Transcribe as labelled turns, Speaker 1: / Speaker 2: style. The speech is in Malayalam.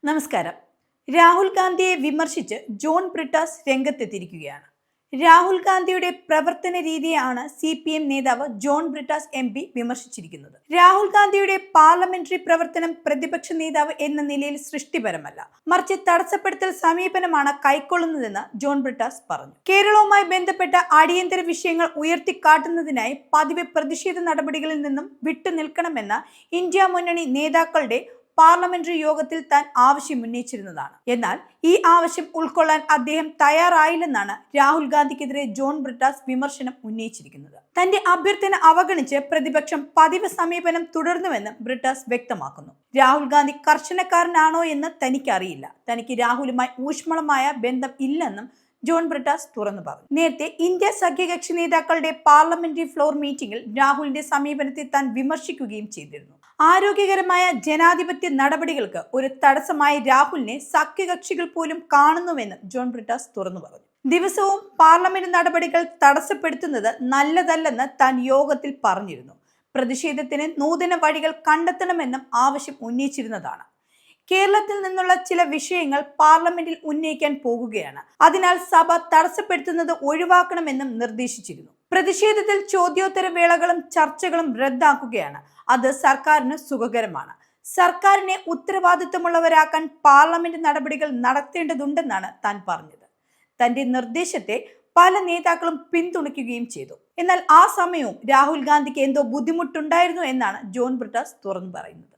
Speaker 1: നമസ്കാരം. രാഹുൽ ഗാന്ധിയെ വിമർശിച്ച് ജോൺ ബ്രിട്ടാസ് രംഗത്തെത്തിയിരിക്കുകയാണ്. രാഹുൽ ഗാന്ധിയുടെ പ്രവർത്തന രീതിയാണ് CPM നേതാവ് ജോൺ ബ്രിട്ടാസ് MP വിമർശിച്ചിരിക്കുന്നത്. രാഹുൽ ഗാന്ധിയുടെ പാർലമെന്ററി പ്രവർത്തനം പ്രതിപക്ഷ നേതാവ് എന്ന നിലയിൽ സൃഷ്ടിപരമല്ല, മറിച്ച് തടസ്സപ്പെടുത്തൽ സമീപനമാണ് കൈക്കൊള്ളുന്നതെന്ന് ജോൺ ബ്രിട്ടാസ് പറഞ്ഞു. കേരളവുമായി ബന്ധപ്പെട്ട അടിയന്തര വിഷയങ്ങൾ ഉയർത്തിക്കാട്ടുന്നതിനായി പതിവ് പ്രതിഷേധ നടപടികളിൽ നിന്നും വിട്ടുനിൽക്കണമെന്ന ഇന്ത്യ മുന്നണി നേതാക്കളുടെ പാർലമെന്ററി യോഗത്തിൽ താൻ ആവശ്യം ഉന്നയിച്ചിരുന്നതാണ്. എന്നാൽ ഈ ആവശ്യം ഉൾക്കൊള്ളാൻ അദ്ദേഹം തയ്യാറായില്ലെന്നാണ് രാഹുൽ ഗാന്ധിക്കെതിരെ ജോൺ ബ്രിട്ടാസ് വിമർശനം ഉന്നയിച്ചിരിക്കുന്നത്. തന്റെ അഭ്യർത്ഥന അവഗണിച്ച് പ്രതിപക്ഷം പതിവ് സമീപനം തുടർന്നുവെന്നും ബ്രിട്ടാസ് വ്യക്തമാക്കുന്നു. രാഹുൽ ഗാന്ധി കർശനക്കാരനാണോ എന്ന് തനിക്കറിയില്ല, തനിക്ക് രാഹുലുമായി ഊഷ്മളമായ ബന്ധം ഇല്ലെന്നും ജോൺ ബ്രിട്ടാസ് തുറന്നു പറഞ്ഞു. നേരത്തെ ഇന്ത്യ സഖ്യകക്ഷി നേതാക്കളുടെ പാർലമെന്ററി ഫ്ലോർ മീറ്റിംഗിൽ രാഹുലിന്റെ സമീപനത്തെ താൻ വിമർശിക്കുകയും ചെയ്തിരുന്നു. ആരോഗ്യകരമായ ജനാധിപത്യ നടപടികൾക്ക് ഒരു തടസ്സമായി രാഹുലിനെ സഖ്യകക്ഷികൾ പോലും കാണുന്നുവെന്നും ജോൺ ബ്രിട്ടാസ് തുറന്നു പറഞ്ഞു. ദിവസവും പാർലമെന്റ് നടപടികൾ തടസ്സപ്പെടുത്തുന്നത് നല്ലതല്ലെന്ന് താൻ യോഗത്തിൽ പറഞ്ഞിരുന്നു. പ്രതിഷേധത്തിന് നൂതന വഴികൾ കണ്ടെത്തണമെന്നും ആവശ്യം ഉന്നയിച്ചിരുന്നതാണ്. കേരളത്തിൽ നിന്നുള്ള ചില വിഷയങ്ങൾ പാർലമെന്റിൽ ഉന്നയിക്കാൻ പോകുകയാണ്, അതിനാൽ സഭ തടസ്സപ്പെടുത്തുന്നത് ഒഴിവാക്കണമെന്നും നിർദ്ദേശിച്ചിരുന്നു. പ്രതിഷേധത്തിൽ ചോദ്യോത്തര വേളകളും ചർച്ചകളും റദ്ദാക്കുകയാണ്. അത് സർക്കാരിന് സുഖകരമാണ്. സർക്കാരിനെ ഉത്തരവാദിത്വമുള്ളവരാക്കാൻ പാർലമെന്റ് നടപടികൾ നടത്തേണ്ടതുണ്ടെന്നാണ് താൻ പറഞ്ഞത്. തന്റെ നിർദ്ദേശത്തെ പല നേതാക്കളും പിന്തുണയ്ക്കുകയും ചെയ്തു. എന്നാൽ ആ സമയവും രാഹുൽ ഗാന്ധിക്ക് എന്തോ ബുദ്ധിമുട്ടുണ്ടായിരുന്നു എന്നാണ് ജോൺ ബ്രിട്ടാസ് തുറന്നു പറയുന്നത്.